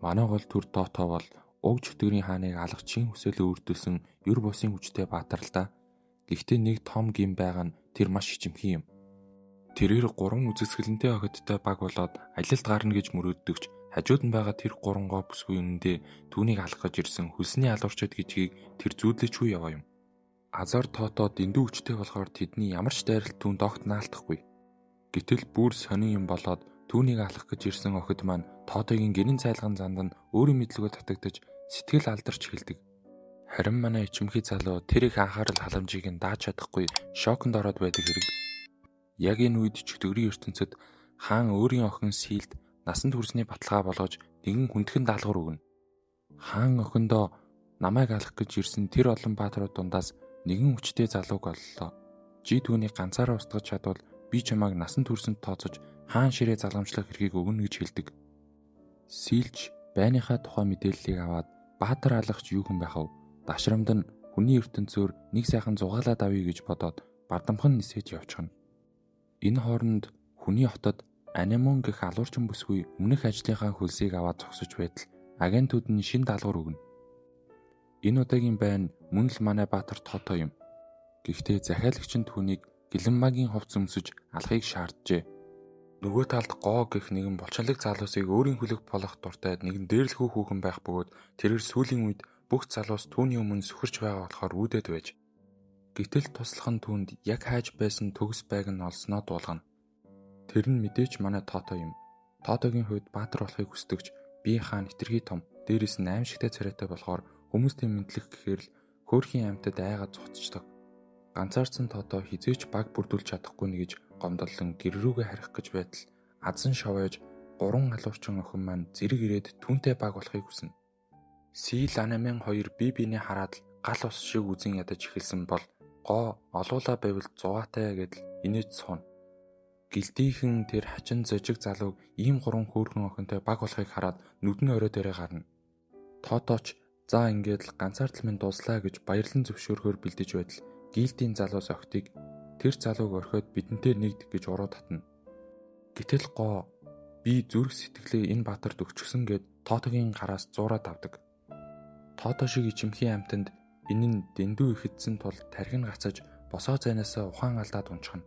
Манай гол төр Тото бол уг чөтгөрийн хааныг алах чин хүсэлээ үрдүүлсэн ер бусын хүчтэй баатар л да. Гэхдээ нэг том гин байгаа нь тэр маш хичимхэн юм. Тэрээр 3 үзэсгэлэнтэй охидтой баг болоод аялалд гарна гэж мөрөөддөгч хажууд нь байгаа тэр 3 гоо бүсгүй үнэндээ түүнийг алах гэж ирсэн хөлсний алуурчид гэдгийг тэр зүүдлэж хүү яваа юм. Азар Тото дэндүү хүчтэй болохоор тэдний ямар ч дайралт түүнд огт наалтахгүй. Гэтэл бүр сонин юм болоод түүнийг алах гэж ирсэн охид маань Тотогийн гэрэн цайлган занд нь өөрийн мэдлэгөө татагдаж сэтгэл алдарч эхэлдэг. Харин манай ичимхий залуу тэр их анхаарал халамжийг нь дааж чадахгүй шоконд ороод байдаг хэрэг. Яг энэ үед чөтгөрийн ертөнцид хаан өөрийн охин Силд насанд хүрсний баталгаа болгож нэгэн хүндхэн даалгавар өгнө. Хаан охиндоо намайг алах гэж ирсэн тэр олон баатрууд дундаас нэгэн хүчтэй залууг оллоо. Чи түүнийг ганцаараа устгаж чадвал би чамайг насанд хүрсэнд тооцож хаан ширээ залгамжлах эрхийг өгнө гэж хэлдэг. Силч байныхаа тухай мэдээллийг аваад баатар алгахч юу хүн байхав? Дашрамд нь хүний ертөнцөөр нэг сайхан зугаалаад авъя гэж бодоод бардамхан нисэж явчихна. Энэ хооронд хүний хотод Анемон гэх алуурчин бүсгүй өмнөх ажлынхаа хөлсийг аваад зогсож байтал агентууд нь шин даалгавар өгнө. Энэ удаагийн байна мөн л манай баатар Тото юм. Гэхдээ захиалагч нь түүнийг Гэлэнмагийн хувцс өмсөж алахыг шаарджээ. Нөгөө талд Гоо гэх нэгэн булчинлаг залуусыг өөрийн хүлэг болох дуртай нэгэн дээрлэхүү хүүхэн байх бөгөөд тэрээр сүүлийн үед бүх залуус түүний өмнө сүхэрч байгаа болохоор үүдээд байж. Гэтэл туслах нь түүнд яг хайж байсан төгс байг нь олсноо дуулгана. Тэр нь мэдээч манай Тото юм. Тотогийн хувьд баатар болохыг хүсдэгч бие хаан хэтэрхий том, дээрээс нь аимшигтай царайтай болохоор хүмүүстэй мэдлэх гэхээр л хөөрхийн амьтад айгаад цуцчдаг. Ганцаарцсан Тото хизээч баг бүрдүүлж чадахгүй нэг гэж гомдоллон гэр рүүгээ харих гэж байтал азан шовоож 3 алуурчин охин маань зэрэг ирээд түүнтэй баг болохыг хүснэ. Сил Анемен 2 бие биенээ хараад гал ус шиг үзэн ядаж эхэлсэн бол Гоо олуулаа байвал зугаатай гэдэл инээж сууна. Гэлдийхэн тэр хачин зожиг залууг ийм 3 хөөрхөн охинтой баг болохыг хараад нүдэн орой дээрээ гарна. Тоточ за ингээд л ганцаардл минь дууслаа гэж баярлан зөвшөөрөхөөр бэлдэж байтал гилдийн залуус охтыг тэр залууг орхиод бидэнтэй нэгд гэж уруу татна. Гэтэл Гоо би зүрх сэтгэлээ энэ баатарт өгчихсөн гэд Тотогийн гараас зуураад авдаг. Тото шиг ичимхий амьтанд энэ нь дэндүү ихэдсэн тул тархин гацаж босоо зайнаасаа ухаан алдаад унчихна.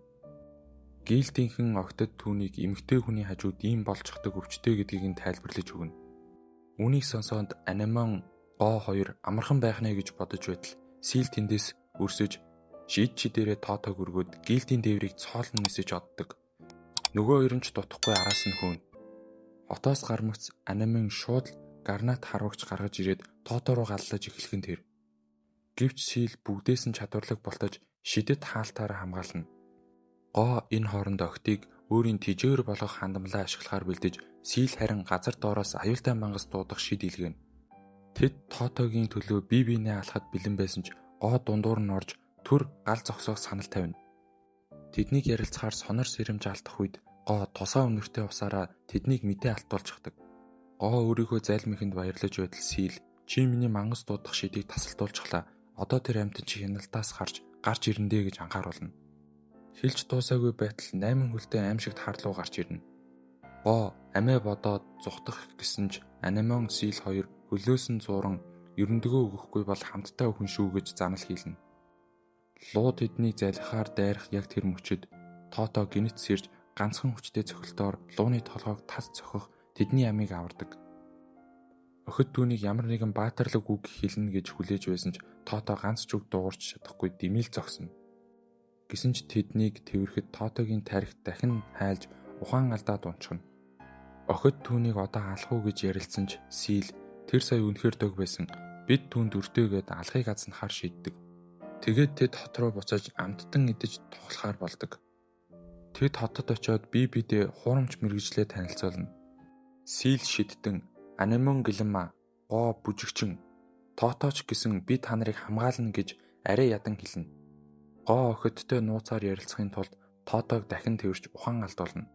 Гилдийнхэн огтд түүнийг эмэгтэй хүний хажууд ийм болчихдог өвчтэй гэдгийг нь тайлбарлаж өгнө. Үүнийг сонсоод Анемон Гоо 2 амархан байх нэ гэж бодож байтал Сил тэндээс өрсөж шийд чи дээрээ Тотог өргөөд гилдийн дээврийг цоолн нисэж оддог. Нөгөө хоёр нь ч дутхгүй араас нь хөөн. Хотоос гармагц Анемон шууд гарнат харвагч гаргаж ирээд Тото руу галлаж эхлэх нь тэр. Гэвч Сил бүгдээс нь чадварлаг болтож шидэт хаалтаараа хамгаална. Гоо энэ хооронд охтыг өөрийн тижээр болгох хандамлаа ашиглахаар бэлдэж Сил харин газар доороос аюултай мангас дуудах шид илгээнэ. Тэд Тотогийн төлөө бие биенээ алахад бэлэн байсан ч Гоо дундуур нь орж түр гал зогсоох санал тавина. Тэднийг ярилцахаар сонор сэрэмж алдах үед Гоо тусаа өнөртэй усаараа тэднийг мэдээ алтуулчихдаг. Гоо өөрийнхөө зайлмихэнд баярлаж байтал Сил чи миний мангас дуудах шидийг тасалдуулчихлаа. Одоо тэр амьтан чи хяналтаас гарч ирэндээ гэж анхааруулна. Хэлж дуусаагүй байтал 8 хөлтэй аимшигт харлуу гарч ирнэ. Гоо амиа бодоод зүхтах гэсэн ч Анемон Сил 2 хөлөөс нь зуран ерөндөгөө өгөхгүй бол хамтдаа өхөн шүү гэж занал хийлнэ. Луу тэднийг залхихаар дайрах яг тэр мөчөд Тото гинэт сэрж ганцхан хүчтэй цохилтоор лууны толгойг тас цохих тэдний амийг авардаг. Охид түүнийг ямар нэгэн баатарлаг үг хэлнэ гэж хүлээж байсан ч Тото ганц ч үг дуугарч чадахгүй димэл зогсоно. Гэсэн ч тэднийг тэрхэд Тотогийн тархи дахин хайлж ухаан алдаад унчихна. Охид түүнийг одоо алах уу гэж ярилцсан ч Сил тэр сая үнэхээр дөг байсан. Бид түүнд өртөөгээд алахыг азнахаар шийддэг. Тэгээд тэд хот руу буцаж амттан идэж тухлахаар болдог. Тэд хотод очиод бидээ хуурамч мэргэжлээ танилцуулна. Сил шидтэн Анемон Гэлэнма Гоо бүжигчин Тоточ гэсэн би та нарыг хамгаална гэж арай ядан хэлнэ. Гоо охидтой нууцаар ярилцахын тулд Тотог дахин тэрч ухаан алдуулна.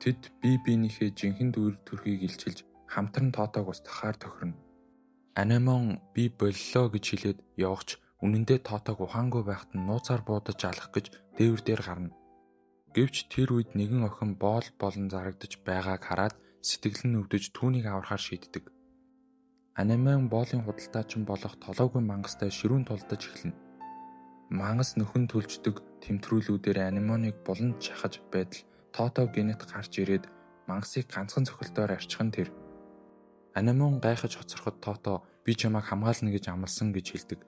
Тэд бие биенийхээ жинхэнэ үр төрхийг илчилж хамтран Тотог устгахаар тохирно. Анемон би боллоо гэж хэлээд явахч үнэндээ Тотог ухаангүй байхад нь нууцаар буудаж алах гэж дээвэр дээр гарна. Гэвч тэр үед нэгэн охин боол болон зарагдаж байгааг хараад сэтгэл нь өвдөж түүнийг аврахаар шийддэг. Анимон боолын худалдаачин болох толоогүй мангастай ширүүн тулдаж эхэлнэ. Мангас нөхөн түлждэг тэмтрүүлүүдээр анимоныг буланд шахаж байтал Тото гинэт гарч ирээд мангасыг ганцхан цохилтоор арчихан тэр. Анимон гайхаж хоцроход Тото би чамайг хамгаална гэж амласан гэж хэлдэг.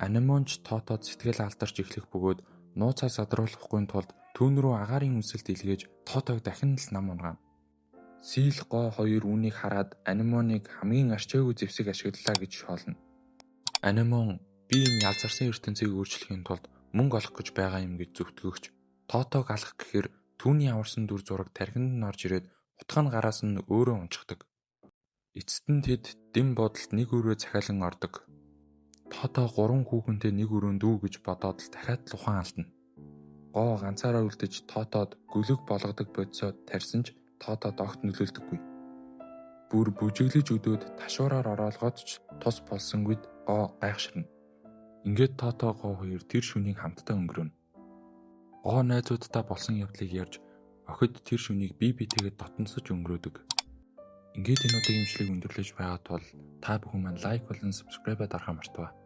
Анимонч Тотод сэтгэл алдарч эхлэх бөгөөд нууцаа садруулахгүй тулд түүн рүү агаарын үнсэлт илгээж Тотог дахин л нам унгаана. Сил гоо хоёр үүнийг хараад Анимоныг хамгийн арчаагүй зэвсэг ашиглалаа гэж шоолно. Анимон би энэ ялзарсан ертөнцийг өөрчлөхийн тулд мөнгө олох гэж байгаа юм гэж зүвтгөгч Тотог алах гэхээр түүний аварсан дүр зураг тархинд нь орж ирээд утга нь гараас нь өөрөө унчихдаг. Эцэст нь тэд дэм бодолд нэг өрөө захиалан ордог. Тото 3 хүүхэнтэй нэг өрөөнд дүү гэж бодоод л дахиад л ухаан алдна. Гоо ганцаараа үлдэж Тотод гөлөг болгодог бодисоо тарьсан ч Тотод огт нөлөөлдөггүй. Бүр бүжиглэж өдөөд ташуураар ороолгоод ч тус болсонгүйд гоо гайхширна. Ингээд Тото гоо хоёр тэр шөнийг хамтдаа өнгөрөөнө. Гоо найзуудтай болсон явдлыг ярьж охид тэр шөнийг бие биетэйгээ дотносож өнгөрөөдөг. Ингээд энэ удаагийн имшлийг өндөрлөж байгаа тул та бүхэн маань лайк болон subscribe дарахаа мартаваа.